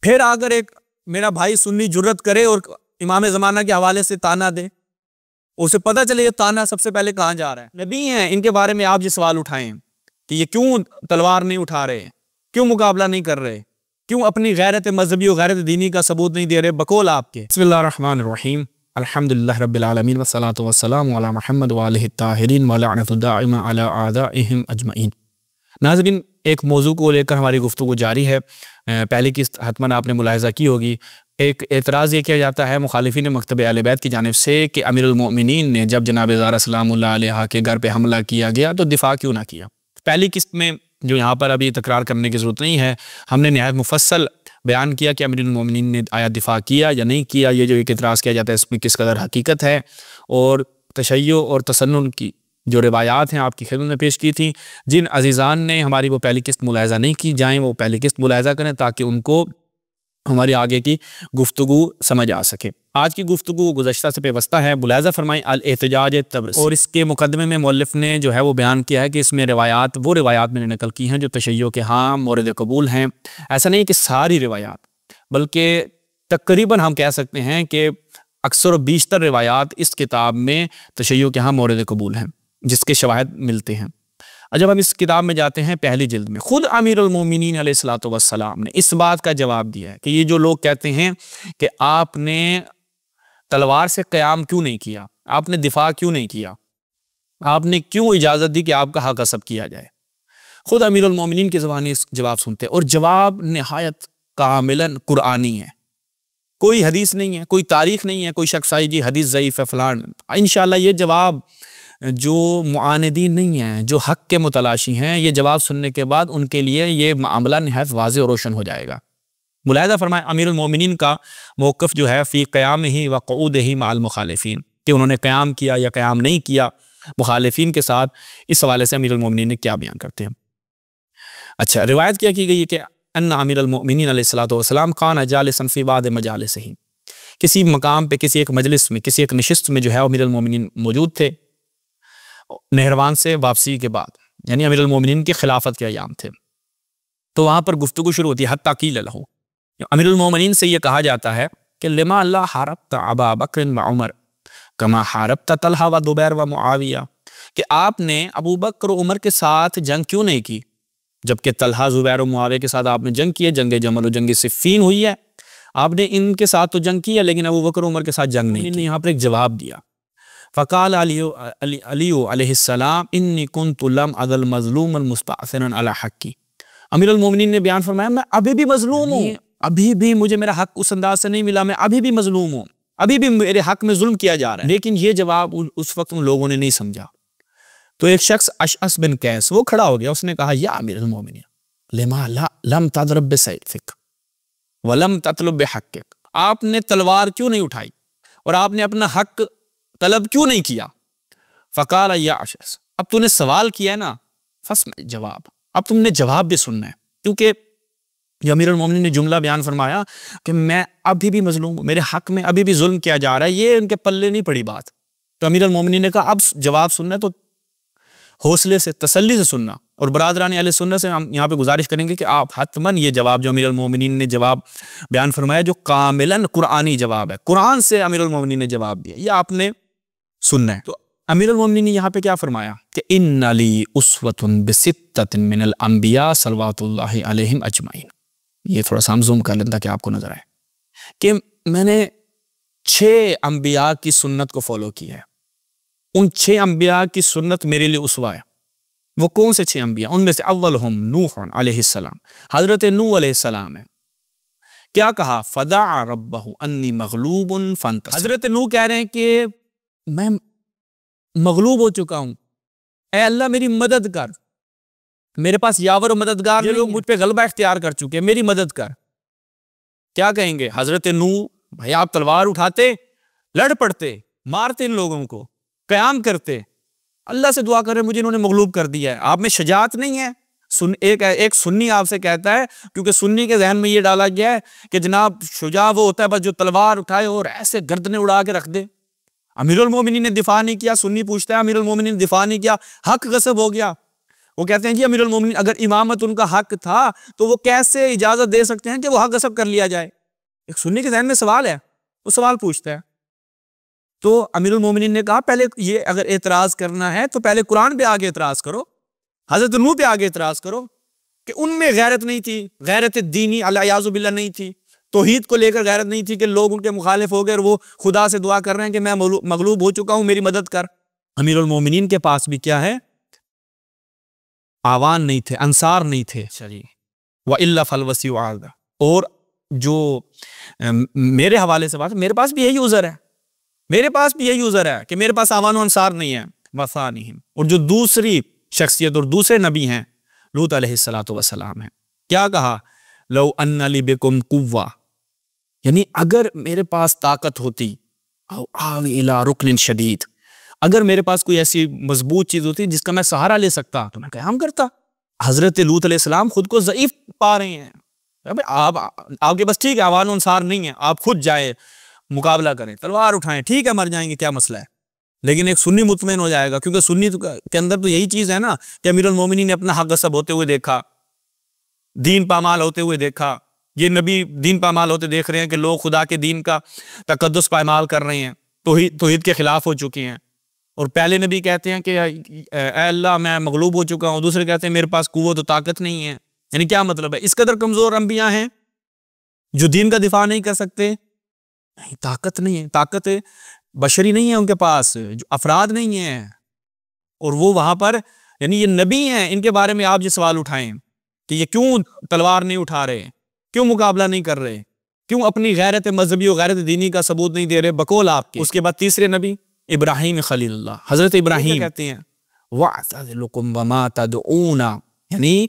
फिर अगर एक मेरा भाई सुन्नी जुर्रत करे और इमाम ज़माना के हवाले से ताना दे, उसे पता चले ये ताना सबसे पहले कहाँ जा रहा है। नबी हैं, इनके बारे में आप ये सवाल उठाएं कि ये क्यों तलवार नहीं उठा रहे, क्यों मुकाबला नहीं कर रहे, क्यों अपनी गैरत मजहबी और गैरत दीनी का सबूत नहीं दे रहे, बकौल आपके। बिस्मिल्लाहिर्रहमानिर्रहीम, अल्हम्दुलिल्लाह रब्बिल आलमीन वस्सलातु वस्सलामु अला मुहम्मद व आलिहि ताहिरीन व लअनतु दाइमा अला आदाइहिम अजमईन। नाज़रीन, एक मौजू को लेकर हमारी गुफ्तगू जारी है। पहले की हतमन आपने मुलाहिज़ा की होगी, एक एतराज़ ये किया जाता है मुखालिफिन मकतब अहले बैत की जानिब से कि अमीरुल मोमिनीन ने जब जनाब ज़हरा सलामुल्लाह अलैहा के घर पे हमला किया गया तो दिफा क्यों ना किया। पहली किस्त में, जो यहाँ पर अभी तकरार करने की ज़रूरत नहीं है, हमने नहायत मुफस्सल बयान किया कि अमीरुल मोमिनीन ने आया दिफा किया या नहीं किया। ये जो एक एतराज़ किया जाता है इसमें किस कदर हकीकत है, और तशय्यो और तसन्नुन की जो रिवायात हैं आपकी खिदमत में पेश की थी। जिन अजीज़ान ने हमारी वो पहली किस्त मुलाहिज़ा नहीं की, जाएँ वो पहली किस्त मुलाहिज़ा करें ताकि उनको हमारी आगे की गुफ्तगू समझ आ सके। आज की गुफ्तगू गुज़श्ता से पेवस्ता है। मुलाहिज़ा फरमाई अल-एहतिजाज तबरसी, और इसके मुकदमे में मुअल्लिफ़ ने जो है वो बयान किया है कि इसमें रिवायात, वो रिवायात मैंने नकल की हैं जो तशय्यो के हाँ मोरद कबूल हैं। ऐसा नहीं कि सारी रिवायात, बल्कि तकरीबन हम कह सकते हैं कि अक्सर व बीशतर रिवायात इस किताब में तशय्यो के हाँ मोरद कबूल हैं, जिसके शवाहिद मिलते हैं। जब हम इस किताब में जाते हैं पहली जिल्द में, खुद अमीरुल मोमिनीन अलैहिस्सलातु वस्सलाम ने इस बात का जवाब दिया है कि ये जो लोग कहते हैं कि आपने तलवार से क़याम क्यों नहीं किया, आपने दिफा क्यों नहीं किया, आपने क्यों इजाज़त दी कि आपका हक गस्ब किया जाए, खुद अमीरुल मोमिनीन की ज़बानी जवाब सुनते हैं, और जवाब निहायत कामिलन कुरानी है। कोई हदीस नहीं है, कोई तारीख नहीं है, कोई शख्स आई जी हदीस ज़ईफ़ है फलान। इंशाअल्लाह ये जवाब जो मुआनिदीन नहीं हैं, जो हक के मुतलाशी हैं, ये जवाब सुनने के बाद उनके लिए ये मामला निहायत वाज़े और रोशन हो जाएगा। मुलाहिज़ा फरमाए अमीरुल मोमिनीन का मौक़िफ़ जो है फ़ी क़यामिही व क़ऊदिही मअल मुखालिफ़ीन, कि उन्होंने क़याम किया या क़याम नहीं किया मुखालिफ़ीन के साथ, इस हवाले से अमीरुल मोमिनीन ने क्या बयान करते हैं। अच्छा, रिवायत क्या की गई है कि अन्ना अमीरुल मोमिनीन अलैहिस्सलातु वस्सलाम कान जालिसन फ़ी बाद मजालिसिही, किसी मकाम पे, किसी एक मजलिस में, किसी एक नशिस्त में जो है अमीरुल मोमिनीन मौजूद थे नहरवान से वापसी के बाद, यानी अमीरुल मोमिनीन की खिलाफत के अयाम थे। तो वहाँ पर गुफ्तगू शुरू होती है, हत्ता क़ील लहू, अमीरुल मोमिनीन से ये कहा जाता है कि लिमा अल्लाह हारबत अबा बकर व उमर कमा हारबत तलहा व ज़ुबैर व मुआविया, कि आपने अबू बकर और उमर के साथ जंग क्यों नहीं की, जबकि तलहा ज़ुबैर और मुआविया के साथ आपने जंग की है। जंग जमल और जंग सिफ़ीन हुई है, आपने इनके साथ तो जंग की है, लेकिन अबू बकर उमर के साथ जंग नहीं की। यहाँ पर एक जवाब दिया, फ़क़ाल अली अलैहिस्सलाम इन्नी कुन्तु लम अज़ल मज़लूमन मुस्तअसिरन अला हक़्क़ी, अमीरुल मोमिनीन ने बयान फरमाया मैं अभी भी मज़लूम हूँ, अभी भी मुझे मेरा हक उस अंदाज से नहीं मिला, मैं अभी भी मज़लूम हूँ, अभी भी मेरे हक में जुल्म किया जा रहा है। लेकिन ये जवाब उस वक्त उन लोगों ने नहीं समझा। तो एक शख्स अशअस बिन कैस वो खड़ा हो गया, उसने कहा या अमीरुल मोमिनीन लिमा लम तज़रब बिसैफ़िक व लम ततलब बिहक़्क़िक, आपने तलवार क्यों नहीं उठाई और आपने अपना हक तलब क्यों नहीं किया। फ़क़ाल या अशअस, अब तूने सवाल किया है ना, फ़स्मा जवाब, अब तुमने जवाब भी सुनना है, क्योंकि अमीरुल मोमिनीन ने जुमला बयान फरमाया कि मैं अभी भी मजलूम हूँ, मेरे हक में अभी भी जुल्म किया जा रहा है, ये उनके पल्ले नहीं पड़ी बात। तो अमीरुल मोमिनीन ने कहा अब जवाब सुनना है तो हौसले से, तसल्ली से सुनना। और बरादरान अहले सुन्नत से हम यहाँ पे गुजारिश करेंगे कि आप हतमन ये जवाब जो अमीरुल मोमिनीन ने जवाब बयान फरमाया, जो कामिलन कुरानी जवाब है, कुरान से अमीरुल मोमिनीन ने जवाब दिया, ये आपने सुनना है। तो अमीरुल मोमिनीन ने यहाँ पे क्या फरमाया कि इन्ना ली उस्वतुन बिसित्ततिन मिनल अंबिया सल्लल्लाहु अलैहिम अजमईन। ये थोड़ा सा हम जूम कर लें ताकि आपको नजर आए कि मैंने 6 अंबिया की सुन्नत को फॉलो किया है। उन 6 अंबिया की सुन्नत मेरे लिए उसवा है। वो कौन से 6 अंबिया? उनमें से अव्वलहुम नूह अलैहिस्सलाम, हजरत नूह अलैहिस्सलाम है। क्या कहा? फदा रब्बहु अन्नी मगलूबुन फंतसिर। हजरत नूह कह रहे हैं कि मैं मगलूब हो चुका हूं, ऐ अल्लाह मेरी मदद कर, मेरे पास यावर और मददगार, ये लोग मुझ पे गलबा इख्तियार कर चुके हैं, मेरी मदद कर। क्या कहेंगे हजरत नूह? भाई आप तलवार उठाते, लड़ पड़ते, मारते इन लोगों को, क़याम करते, अल्लाह से दुआ कर रहे मुझे इन्होंने मगलूब कर दिया है, आप में शजाअत नहीं है। एक सुन्नी आपसे कहता है, क्योंकि सुन्नी के जहन में ये डाला गया है कि जनाब शुजा वो होता है बस जो तलवार उठाए और ऐसे गर्दनें उड़ा के रख दे। अमीरुल मोमिनीन ने दिफा नहीं किया, सुन्नी पूछता है अमीरुल मोमिनीन ने दिफा नहीं किया, हक गस्ब हो गया। वो कहते हैं जी अमीरुल मोमिनीन अगर इमामत उनका हक था तो वो कैसे इजाजत दे सकते हैं कि वो हक गसब कर लिया जाए। एक सुन्नी के ज़हन में सवाल है, वो सवाल पूछता है। तो अमीरुल मोमिनीन ने कहा पहले ये अगर एतराज करना है तो पहले कुरान पे आगे एतराज करो, हजरत नूह पे आगे एतराज करो कि उनमें गैरत नहीं थी, गैरत दीनी अलियाज़ु बिल्लाह नहीं थी, तौहीद को लेकर गैरत नहीं थी कि लोग उनके मुखालिफ हो गए और वो खुदा से दुआ कर रहे हैं कि मैं मगलूब हो चुका हूं, मेरी मदद कर। अमीरुल मोमिनीन के पास भी क्या है, आवान नहीं थे, अंसार नहीं थे। व इल्ला फल वसीउ आदा। और जो मेरे हवाले से बात, मेरे पास भी यही यूजर है, मेरे पास भी यही यूजर है कि मेरे पास आवान अंसार नहीं है। वसानिहिम, और जो दूसरी शख्सियत और दूसरे नबी हैं लूत अलैहिस्सलातु वस्सलाम है, क्या कहा, लौ अन्ना ली बिकुम कुव्वा, यानी अगर मेरे पास ताकत होती, औ आवी इला रुकनिन शदीद, अगर मेरे पास कोई ऐसी मजबूत चीज होती जिसका मैं सहारा ले सकता तो मैं क़याम करता। हजरत लूत अलैहिस्सलाम खुद को ज़ईफ पा रहे हैं, आप आपके पास ठीक है आवान अंसार नहीं है, आप खुद जाए मुकाबला करें, तलवार उठाएं, ठीक है मर जाएंगे क्या मसला है, लेकिन एक सुन्नी मुतमईन हो जाएगा, क्योंकि सुन्नी के अंदर तो यही चीज है ना कि अमीरुल मोमिनीन ने अपना हक गसब होते हुए देखा, दीन पामाल होते हुए देखा, ये नबी दीन पामाल होते देख रहे हैं कि लोग खुदा के दीन का तकद्दुस पामाल कर रहे हैं, तौहीद के खिलाफ हो चुके हैं। और पहले नबी कहते हैं कि अल्लाह मैं मगलूब हो चुका हूँ, दूसरे कहते हैं मेरे पास कुव्वत तो ताकत नहीं है। यानी क्या मतलब है, इस कदर कमजोर अंबिया हैं जो दीन का दिफा नहीं कर सकते, नहीं ताकत नहीं है, ताकत बशरी नहीं है उनके पास, जो अफराद नहीं है, और वो वहां पर, यानी ये नबी हैं, इनके बारे में आप ये सवाल उठाएं कि ये क्यों तलवार नहीं उठा रहे, क्यों मुकाबला नहीं कर रहे, क्यों अपनी गैरत मजहबी और गैरत दीनी का सबूत नहीं दे रहे बकौल आपके। उसके बाद तीसरे नबी इब्राहिम खलीलुल्लाह, हजरत इब्राहिम कहते हैं वअतज़िलुकुम वमा तदऊना, यानी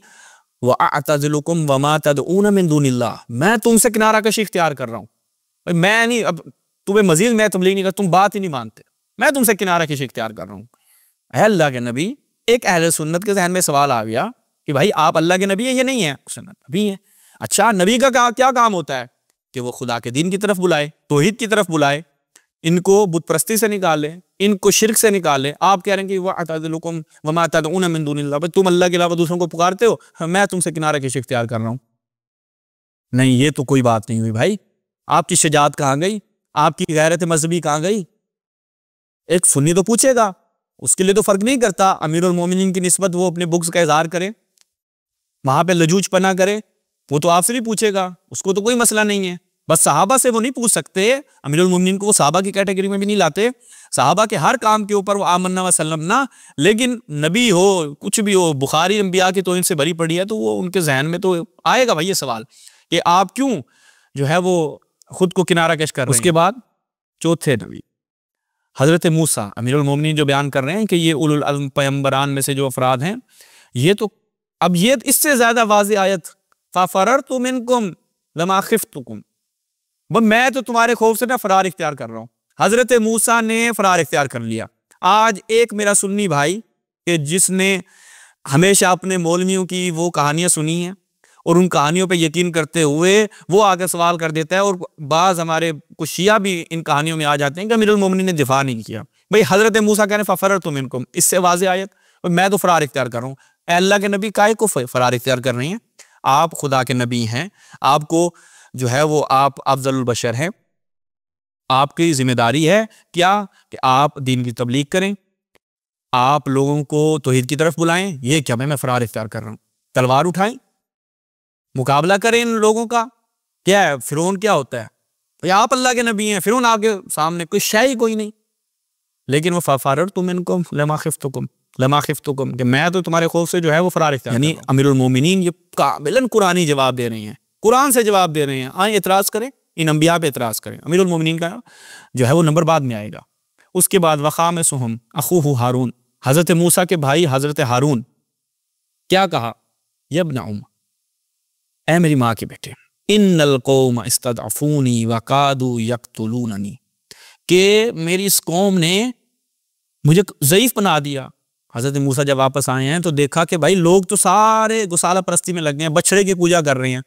वअतज़िलुकुम वमा तदऊना मिन दूनिल्लाह, मैं तुमसे किनारा कशी इख्तियार कर रहा हूँ, मैं नहीं, अब तुम्हें मजीद मैं तबलीग नहीं कर, तुम बात ही नहीं मानते, मैं तुमसे किनारा कशी इख्तियार कर रहा हूँ। अल्लाह के नबी, एक अहले सुन्नत के ज़हन में सवाल आ गया कि भाई आप अल्लाह के नबी हैं, ये नहीं है, नबी है। अच्छा, नबी का क्या काम होता है कि वो खुदा के दीन की तरफ बुलाए, तौहीद की तरफ बुलाए, इनको बुत परस्ती से निकाले, इनको शिर्क से निकाले। आप कह रहे हैं कि वअतज़िलुकुम वमा तदऊना मिन दूनिल्लाह, तुम अल्लाह के अलावा दूसरों को पुकारते हो, मैं तुमसे किनारा कशी इख्तियार कर रहा हूँ। नहीं, ये तो कोई बात नहीं हुई भाई, आपकी शजाअत कहाँ गई, आपकी गैरत मजहबी कहाँ गई। एक सुन्नी तो पूछेगा, उसके लिए तो फर्क नहीं करता अमीरुल मोमिनीन की निस्बत वो अपने बुग्ज़ का इजहार करे, वहां पे लजूज पना करे, वो तो आपसे भी पूछेगा, उसको तो कोई मसला नहीं है। बस सहाबा से वो नहीं पूछ सकते, अमीरुल मोमिनीन को वो सहाबा की कैटेगरी में भी नहीं लाते, सहाबा के हर काम के ऊपर वो आमन्ना वसल्लम ना, लेकिन नबी हो कुछ भी हो, बुखारी अंबिया की तो इनसे भरी पड़ी है, तो वो उनके जहन में तो आएगा भाई ये सवाल कि आप क्यों जो है वो खुद को किनारा कश कर रहे हैं। उसके बाद चौथे नबी हजरत मूसा, अमीरुल मोमिनीन जो बयान कर रहे हैं कि ये उलुल अज़्म पैगंबरान में से जो अफराद हैं, ये तो अब ये इससे ज्यादा वाज़ेह आयत, फ़फ़ररतु मिनकुम लमा ख़िफ़्तुकुम, मैं तो तुम्हारे खौफ से ना फरार इख्तियार कर रहा हूँ। हजरत मूसा ने फरार इख्तियार कर लिया। आज एक मेरा सुन्नी भाई कि जिसने हमेशा अपने मौलवियों की वो कहानियां सुनी हैं और उन कहानियों पे यकीन करते हुए वो आगे सवाल कर देता है, और बाज हमारे कुछ शिया भी इन कहानियों में आ जाते हैं कि अमीरुल मोमिनीन ने दिफा नहीं किया। भाई हजरत मूसा कह रहे फ़फ़ररतु मिनकुम, इससे वाज़ेह आयत, मैं तो फरार इख्तियार कर रहा हूँ। अल्लाह के नबी काहे को फरार इख्तियार कर रहे हैं, आप खुदा के नबी हैं, आपको जो है वो आप अफज़लुल बशर हैं, आपकी जिम्मेदारी है क्या कि आप दीन की तबलीग करें, आप लोगों को तौहीद की तरफ बुलाएं। ये क्या मैं फरार इख्तियार कर रहा हूँ, तलवार उठाएं, मुकाबला करें इन लोगों का। क्या है फिरौन, क्या होता है भाई, आप अल्लाह के नबी हैं, फिरौन आपके सामने कोई शय ही कोई नहीं, लेकिन वो फ़फ़ररतु मिनकुम लमा ख़िफ़्तुकुम, कि मैं तो तुम्हारे खौफ से जो है वो फरार इख्तियार, यानी अमीरुल मोमिनीन ये काबिलन कुरानी जवाब दे रहे हैं, कुरान से जवाब दे रहे हैं। आए एतराज करें, इन अंबिया पे एतराज करें। अमीरुल मोमिनीन का जो है वो नंबर बाद में आएगा। उसके बाद वक़ामसुहुम अख़ूहु हारून, हजरत मूसा के भाई हजरत हारून क्या कहा, यब्न उम्म, ऐ मेरी माँ के बेटे, इन्नल कौम इस्तदअफ़ूनी वकादू यक़्तुलूननी, के मेरी इस कौम ने मुझे ज़ईफ बना दिया। हजरत मूसा जब वापस आए हैं तो देखा कि भाई लोग तो सारे गुसाला परस्ती में लग गए हैं, बछड़े की पूजा कर रहे हैं।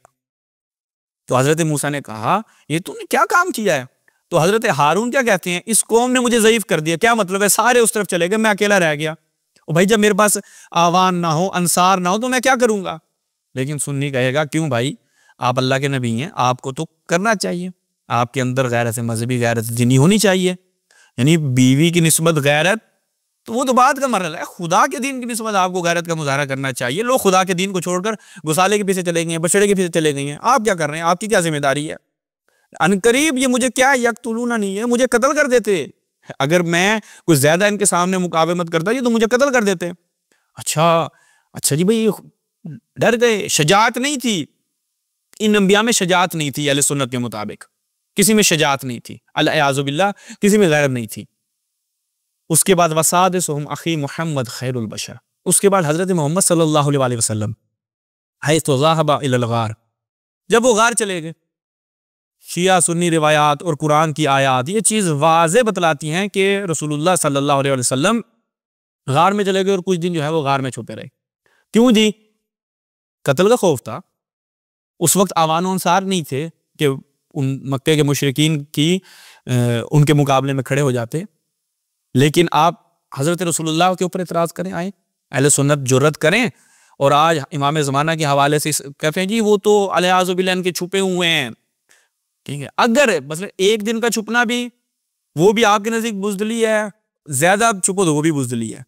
तो हजरत मूसा ने कहा ये तूने क्या काम किया है। तो हजरत हारून क्या कहते हैं, इस कौम ने मुझे ज़ईफ कर दिया। क्या मतलब है, सारे उस तरफ चले गए, मैं अकेला रह गया। और भाई जब मेरे पास आवान ना हो, अंसार ना हो, तो मैं क्या करूंगा? लेकिन सुन्नी कहेगा क्यों भाई, आप अल्लाह के नबी हैं, आपको तो करना चाहिए, आपके अंदर गैरत मजहबी, गैरत दीनी होनी चाहिए। यानी बीवी की निस्बत गैरत, तो वो तो बात का मरहला है। खुदा के दीन की निस्बत आपको गैरत का मुजाहरा करना चाहिए। लोग खुदा के दीन को छोड़कर गुसाले के पीछे चले गए हैं, बछड़े के पीछे चले गए हैं। आप क्या कर रहे हैं? आपकी क्या जिम्मेदारी है? अनकरीब ये मुझे क्या यकतुलूना नहीं है, मुझे कत्ल कर देते। अगर मैं कुछ ज्यादा इनके सामने मुकाबमत करता ये तो मुझे कत्ल कर देते। अच्छा अच्छा जी भाई, डर गए, शजात नहीं थी इन अंबिया में, शजात नहीं थी अहले सुन्नत के मुताबिक, किसी में शजात नहीं थी, अल-इयाज़ु बिल्लाह, किसी में गैरत नहीं थी। उसके बाद वसादिसुहुम अखी मुहम्मद खैरुल बशर, उसके बाद हजरत मोहम्मद सल्लल्लाहु अलैहि वसल्लम हैसु ज़ाहबा इलल गार, जब वो गार चले गए। शिया सुन्नी रिवायात और कुरान की आयात ये चीज़ वाज़े बतलाती हैं कि रसूलुल्लाह सल्लल्लाहु अलैहि वसल्लम गार में चले गए और कुछ दिन जो है वो गार में छुपे रहे। क्यों जी? कत्ल का खौफ था। उस वक्त आवान अंसार नहीं थे कि उन मक्के के मुशरिकीन की उनके मुकाबले में खड़े हो जाते। लेकिन आप हजरत रसूलुल्लाह के ऊपर इतराज करें, आए अहले सुन्नत जुर्रत करें और आज इमाम ज़माना के हवाले से कहते हैं जी वो तो अल-इयाज़ु बिल्लाह इनके छुपे हुए हैं। ठीक है, अगर मतलब एक दिन का छुपना भी, वो भी आपके नजदीक बुज़दिली है, ज्यादा छुपो तो वो भी बुज़दिली है।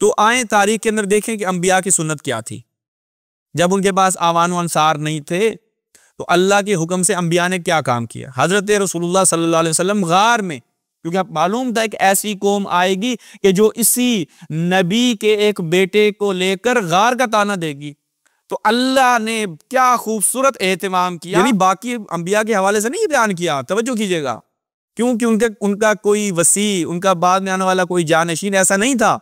तो आए तारीख के अंदर देखें कि अंबिया की सुन्नत क्या थी। जब उनके पास आवान व अंसार नहीं थे तो अल्लाह के हुक्म से अंबिया ने क्या काम किया? हजरत रसूलुल्लाह सल्लल्लाहु अलैहि वसल्लम गार में, क्योंकि आप मालूम था कि ऐसी कौम आएगी कि जो इसी नबी के एक बेटे को लेकर गार का ताना देगी। तो अल्लाह ने क्या खूबसूरत एहतमाम किया, यानी बाकी अंबिया के हवाले से नहीं बयान किया, तवज्जो कीजिएगा, क्योंकि उनका कोई वसी, उनका बाद में आने वाला कोई जानशीन ऐसा नहीं था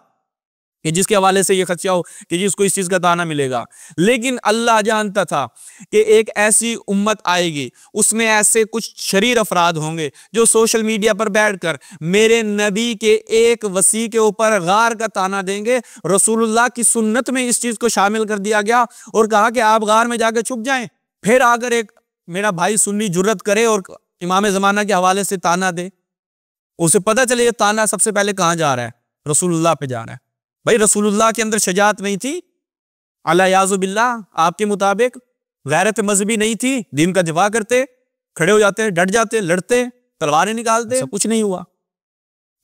कि जिसके हवाले से ये खदशा हो कि जिसको इस चीज का ताना मिलेगा। लेकिन अल्लाह जानता था कि एक ऐसी उम्मत आएगी, उसमें ऐसे कुछ शरीर अफराद होंगे जो सोशल मीडिया पर बैठकर मेरे नबी के एक वसी के ऊपर गार का ताना देंगे। रसूलुल्लाह की सुन्नत में इस चीज को शामिल कर दिया गया और कहा कि आप गार में जाकर छुप जाएं। फिर अगर एक मेरा भाई सुन्नी जुर्रत करे और इमाम ज़माना के हवाले से ताना दे, उसे पता चले ये ताना सबसे पहले कहाँ जा रहा है? रसूलुल्लाह पे जा रहा है। भाई रसूलुल्लाह के अंदर शजात नहीं थी, अल-इयाज़ु बिल्लाह, आपके मुताबिक गैरत मजहबी नहीं थी, दीन का दिफा करते, खड़े हो जाते, डट जाते, लड़ते, तलवारें निकालते, सब कुछ नहीं हुआ।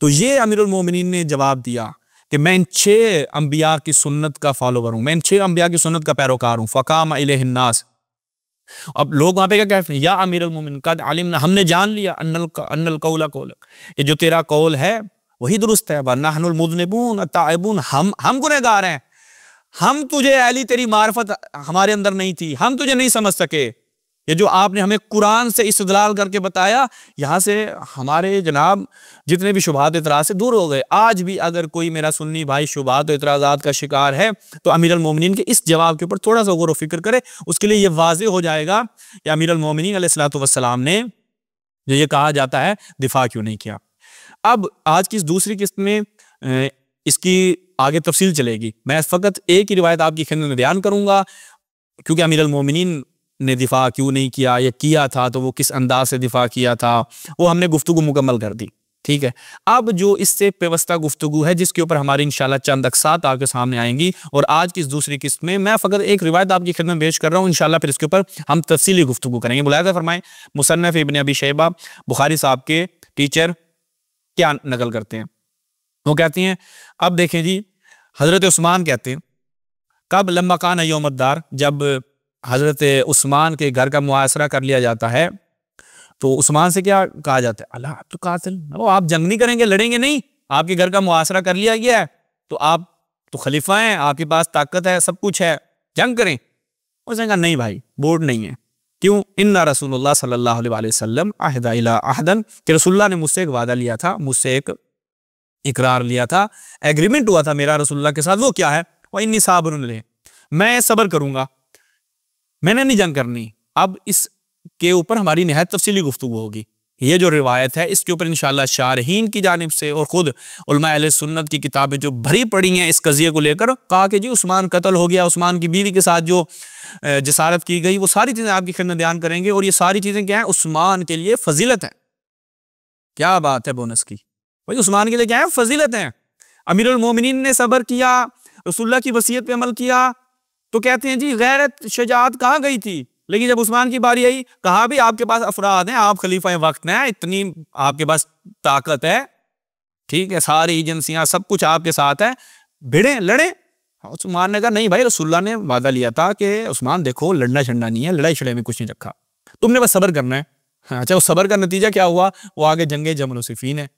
तो ये अमीरुल मोमिनीन ने जवाब दिया कि मैं इन 6 अंबिया की सुन्नत का फॉलोवर हूं, मैं इन 6 अंबिया की सुन्नत का पैरोकार हूं। फ़क़ाम इलैहिन्नास, अब लोग वहां पे क्या कहते हैं? या अमीरुल मोमिनीन कद अलिमना, हमने जान लिया, अन्नल कौला कौलक, ये जो तेरा कौल है वही दुरुस्त है। वन्नहनुल मुज़निबून अत्ताइबून, हम गुनहगार हैं, हम तुझे अली तेरी मार्फत हमारे अंदर नहीं थी, हम तुझे नहीं समझ सके। ये जो आपने हमें कुरान से इस्तदलाल करके बताया, यहाँ से हमारे जनाब जितने भी शुबहात इतराज़ से दूर हो गए। आज भी अगर कोई मेरा सुन्नी भाई शुबहात इतराज़ात का शिकार है तो अमीरुल मोमिनीन के इस जवाब के ऊपर थोड़ा सा गौर व फिक्र करे, उसके लिए ये वाज़ेह हो जाएगा कि अमीरुल मोमिनीन अलैहिस्सलातु वस्सलाम ने जो ये कहा जाता है दिफा क्यों नहीं किया। अब आज की इस दूसरी किस्त में इसकी आगे तफसील चलेगी। मैं फ़कत एक ही रिवायत आपकी खिदमत में बयान करूँगा, क्योंकि अमीरुल मोमिनीन ने दिफा क्यों नहीं किया, या किया था तो वो किस अंदाज से दिफा किया था, वो हमने गुफ्तगू मुकम्मल कर दी। ठीक है, अब जो इससे पेवस्ता गुफ्तगू है जिसके ऊपर हमारी इंशाल्लाह चंद अक़सात आपके सामने आएंगी, और आज की इस दूसरी किस्त में मैं फ़कत एक रिवायत आपकी खिदमत में पेश कर रहा हूँ। इंशाल्लाह फिर इसके ऊपर हम तफसीली गुफ्तगू करेंगे। मुलाहिज़ा फरमाएं, मुसन्नफ़ इब्न अबी शैबा बुखारी साहब के टीचर क्या नकल करते हैं। वो कहती हैं, अब देखें जी, हजरत उस्मान कहते हैं, कब लम्मा कान यौमद्दार, जब हजरत उस्मान के घर का मुआसरा कर लिया जाता है तो उस्मान से क्या कहा जाता है? अल्लाह आप तो कातिल, आप जंग नहीं करेंगे, लड़ेंगे नहीं, आपके घर का मुआसरा कर लिया गया है तो आप तो खलीफा हैं, आपके पास ताकत है, सब कुछ है, जंग करें। उसने कहा नहीं भाई, बोर्ड नहीं है। क्यों? इन्ना रसूलुल्लाह सल्लल्लाहु अलैहि वसल्लम अहदा इला अहदन, कि रसूलुल्लाह ने मुझसे एक वादा लिया था, मुझसे एक इकरार लिया था, एग्रीमेंट हुआ था मेरा रसूलुल्लाह के साथ। वो क्या है? वह इन्नी साबिरुन अलैह, मैं सब्र करूंगा, मैंने नहीं जंग करनी। अब इसके ऊपर हमारी निहायत तफसीली गुफ्तगू होगी। ये जो रिवायत है इसके ऊपर इंशाअल्लाह शारहीन की जानिब से और खुद उलमा अहले सुन्नत की किताबें जो भरी पड़ी हैं इस कज़िये को लेकर, कहा कि जी उस्मान कत्ल हो गया, उस्मान की बीवी के साथ जो जसारत की गई, वो सारी चीज़ें आपकी खिदमत बयान करेंगे। और ये सारी चीज़ें क्या है? उस्मान के लिए फजीलत है। क्या बात है बोनस की भाई, उस्मान के लिए क्या है? फजीलत है। अमीरुल मोमिनीन ने सब्र किया, रसूलुल्लाह की वसीयत पे अमल किया, तो कहते हैं जी गैरत शजाअत कहाँ गई थी। लेकिन जब उस्मान की बारी आई, कहा भी आपके पास अफराद हैं, आप खलीफा वक्त हैं, इतनी आपके पास ताकत है, ठीक है, सारी एजेंसियां सब कुछ आपके साथ है, भिड़े लड़े। उस्मान ने कहा नहीं भाई, रसूलुल्लाह ने वादा लिया था कि उस्मान देखो लड़ना छड़ना नहीं है, लड़ाई शड़ाई में कुछ नहीं रखा, तुमने बस सब्र करना है। अच्छा, उस सब्र का नतीजा क्या हुआ, वो आगे जंगे जमल सिफीन है,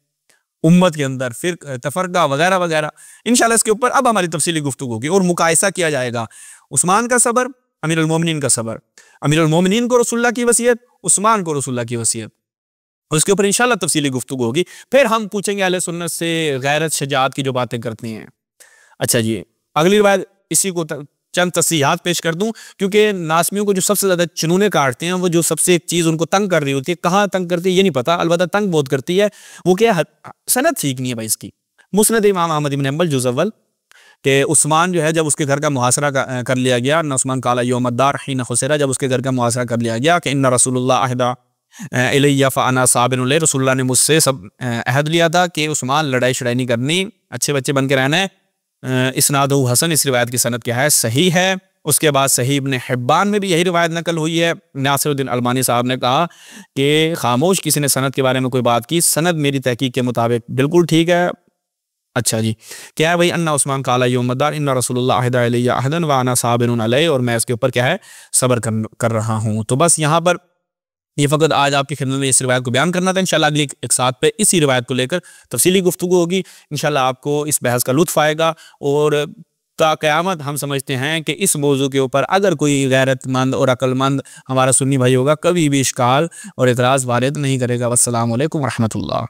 उम्मत के अंदर फिर तफरका वगैरह वगैरह। इंशाल्लाह इसके ऊपर अब हमारी तफसीली गुफ्तगू होगी और मुकायसा किया जाएगा उस्मान का सब्र, अमीरुल मोमिनीन का सब्र, अमीरुल मोमिनीन को रसूलुल्लाह की वसीयत, उस्मान को रसूलुल्लाह की वसीयत, उसके ऊपर इंशाल्लाह तफसीली गुफ्तगू होगी। फिर हम पूछेंगे अहले सुन्नत से गैरत शजाअत की जो बातें करते हैं। अच्छा जी, अगली रिवायत इसी को चंद तस्सीहात पेश कर दूं, क्योंकि नासमियों को जो सबसे ज्यादा चुनूने काटते हैं, वो जो सबसे एक चीज उनको तंग कर रही होती है, कहाँ तंग करती है ये नहीं पता, अलबत्ता तंग बहुत करती है, वो क्या है, सनद ठीक नहीं है भाई इसकी। मुस्नद इमाम अहमद इब्न हंबल जुज़ अव्वल कि उस्मान जो है जब उसके घर का मुहासरा कर लिया गया, न उस्मान काला यौमद्दार हिन खुसरा, जब उसके घर का मुहासरा कर लिया गया कि इन्ना रसूलुल्लाह अहदा इलैया फ़अना साबिरुन लह, रसूलुल्लाह ने मुझसे सब अहद लिया था कि उस्मान लड़ाई शड़ाई नहीं करनी, अच्छे बच्चे बन के रहना है। इसनादु हसन, इस रिवायत की सनद क्या है, सही है। उसके बाद सही इब्न हिब्बान में भी यही रिवायत नकल हुई है। नासिरुद्दीन अलमानी साहब ने कहा कि खामोश किसी ने सनद के बारे में कोई बात की, सनद मेरी तहकीक के मुताबिक बिल्कुल ठीक है। अच्छा जी, क्या है भाई, अन्ना उस्मान काला यौमद्दार इन्ना रसूलुल्लाह अहदा इलैया अहदन व अना साबिरुन अलैहि, और मैं इसके ऊपर क्या है सब्र कर रहा हूँ। तो बस यहाँ पर ये फ़कत आज आपकी खिदमत में इस रिवायत को बयान करना था। इंशाल्लाह अगली एक साथ पे इसी रिवायत को लेकर तफसीली गुफ्तगू होगी। इंशाल्लाह आपको इस बहस का लुत्फ़ आएगा, और ता क़यामत हम समझते हैं कि इस मौजू के ऊपर अगर कोई गैरतमंद और अक्लमंद हमारा सुन्नी भाई होगा, कभी भी इश्काल और एतराज़ वारिद नहीं करेगा। वस्सलामु अलैकुम व रहमतुल्लाह।